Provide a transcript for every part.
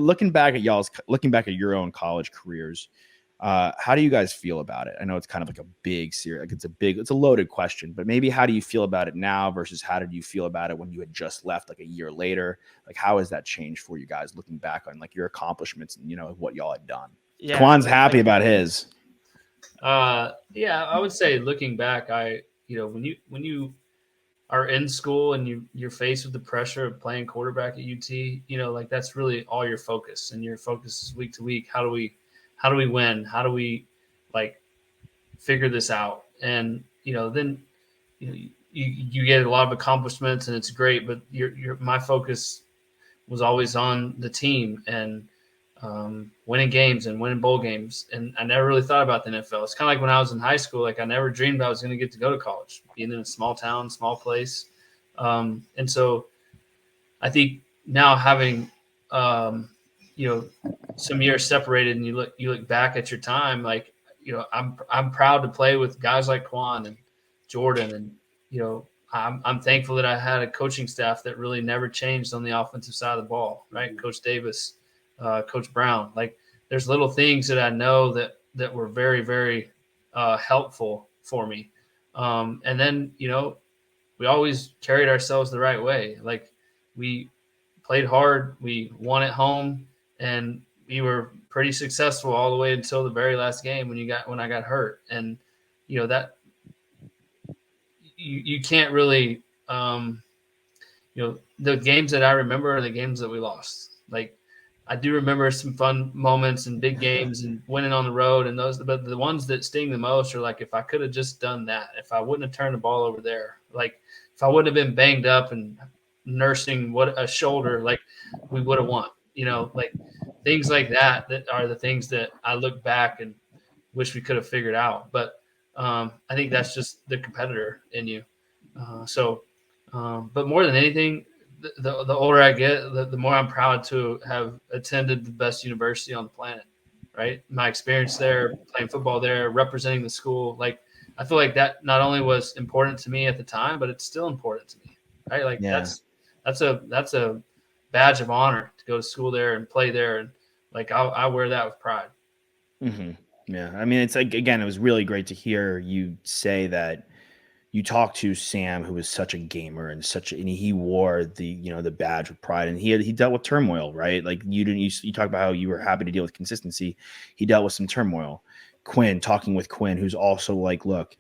looking back at your own college careers, how do you guys feel about it? I know it's kind of like a big series, like it's a loaded question, but maybe how do you feel about it now versus how did you feel about it when you had just left like a year later? Like, how has that changed for you guys looking back on like your accomplishments and, what y'all had done? Yeah, Quan's happy about his. Yeah, I would say looking back, when you are in school and you're faced with the pressure of playing quarterback at UT, like that's really all your focus, and your focus is week to week. How do we win? How do we like figure this out? And then you get a lot of accomplishments and it's great, but my focus was always on the team and winning games and winning bowl games. And I never really thought about the NFL. It's kind of like when I was in high school, like I never dreamed I was going to get to go to college, being in a small town, small place. And so I think now having, some years separated and you look back at your time, like, I'm proud to play with guys like Quan and Jordan. And, I'm thankful that I had a coaching staff that really never changed on the offensive side of the ball, right? Coach Davis, Coach Brown. Like, there's little things that I know that were very, very helpful for me. And then, we always carried ourselves the right way. Like, we played hard, we won at home, and we were pretty successful all the way until the very last game when I got hurt. And, that you can't really, the games that I remember are the games that we lost. Like, I do remember some fun moments and big games and winning on the road and those, but the ones that sting the most are like, if I could have just done that, if I wouldn't have turned the ball over there, like if I wouldn't have been banged up and nursing a shoulder, like we would have won, like things like that are the things that I look back and wish we could have figured out. But I think that's just the competitor in you. But more than anything, the older I get, the more I'm proud to have attended the best university on the planet, right? My experience there, playing football there, representing the school, like I feel like that not only was important to me at the time, but it's still important to me, right? Like that's a badge of honor to go to school there and play there, and like I wear that with pride. Mm-hmm. Yeah, I mean, it's like, again, it was really great to hear you say that you talked to Sam, who was such a gamer and he wore the badge with pride, and he dealt with turmoil, right? Like you talk about how you were happy to deal with consistency. He dealt with some turmoil. Quinn, talking with Quinn, who's also like, look,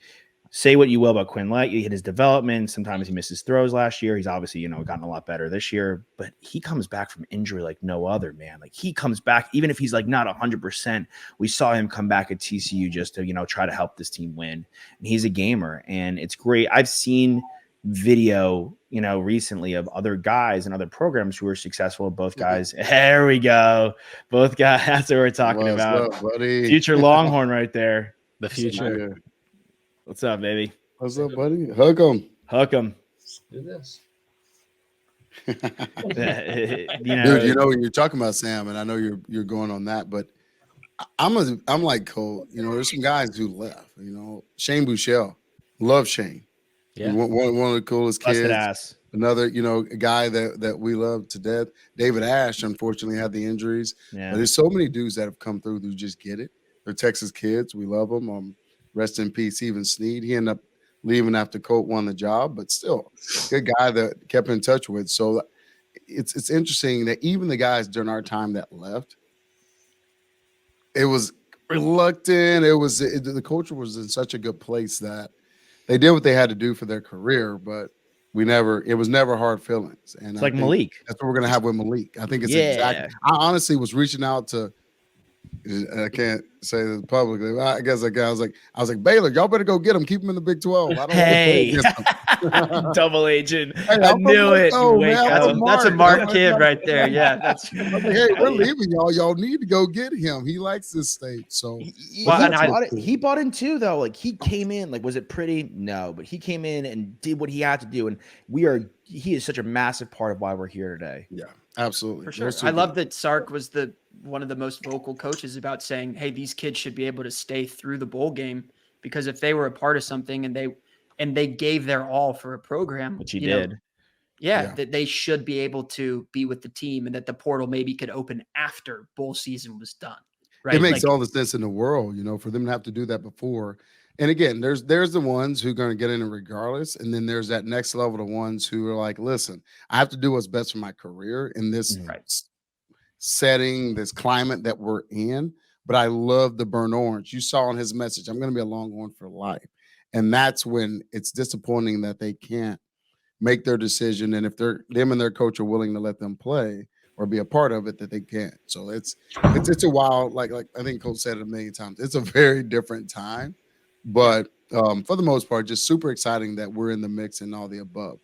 say what you will about Quinn Light, he hit his development. Sometimes he misses throws last year. He's obviously, gotten a lot better this year, but he comes back from injury like no other, man. Like he comes back, even if he's like not 100%, we saw him come back at TCU just to, try to help this team win. And he's a gamer and it's great. I've seen video, recently of other guys and other programs who are successful. Both guys. There we go. Both guys. That's what we're talking about. Up, buddy? Future Longhorn right there. The future. What's up, baby? What's up, buddy? Hug him. Let's do this. Dude, you're talking about Sam, and I know you're going on that, but I'm like Colt. There's some guys who left. Shane Buechele, love Shane. Yeah, one of the coolest kids. Busted ass. Another, a guy that we love to death. David Ash, unfortunately, had the injuries. Yeah. But there's so many dudes that have come through who just get it. They're Texas kids. We love them. Rest in peace, Even Sneed. He ended up leaving after Colt won the job, but still, good guy that kept in touch with. So it's interesting that even the guys during our time that left, it was reluctant. The culture was in such a good place that they did what they had to do for their career, but it was never hard feelings. And it's like Malik. That's what we're going to have with Malik. I think it's exactly. I honestly was reaching out to, I can't say this publicly, but I guess I was like, Baylor, y'all better go get him. Keep him in the Big 12. I don't want to double agent. Hey, I knew it. That's a Mark kid right there. Yeah. That's hey, we're leaving y'all. Y'all need to go get him. He likes this state. So he bought in too, though. Like he came in, like, was it pretty? No, but he came in and did what he had to do. And he is such a massive part of why we're here today. Yeah, absolutely. For sure. I love that Sark was one of the most vocal coaches about saying, hey, these kids should be able to stay through the bowl game, because if they were a part of something and they gave their all for a program, which he did, Yeah. that they should be able to be with the team, and that the portal maybe could open after bowl season was done. It Right. makes Like, all the sense in the world, for them to have to do that before. And again, there's the ones who are going to get in it regardless, and then there's that next level, the ones who are like, listen, I have to do what's best for my career in this Mhm. right. setting, this climate that we're in. But I love the burnt orange. You saw in his message, I'm going to be a Longhorn for life. And that's when it's disappointing that they can't make their decision. And if them and their coach are willing to let them play or be a part of it, that they can't. So it's a wild, like I think Coach said it a million times. It's a very different time. But for the most part, just super exciting that we're in the mix and all the above.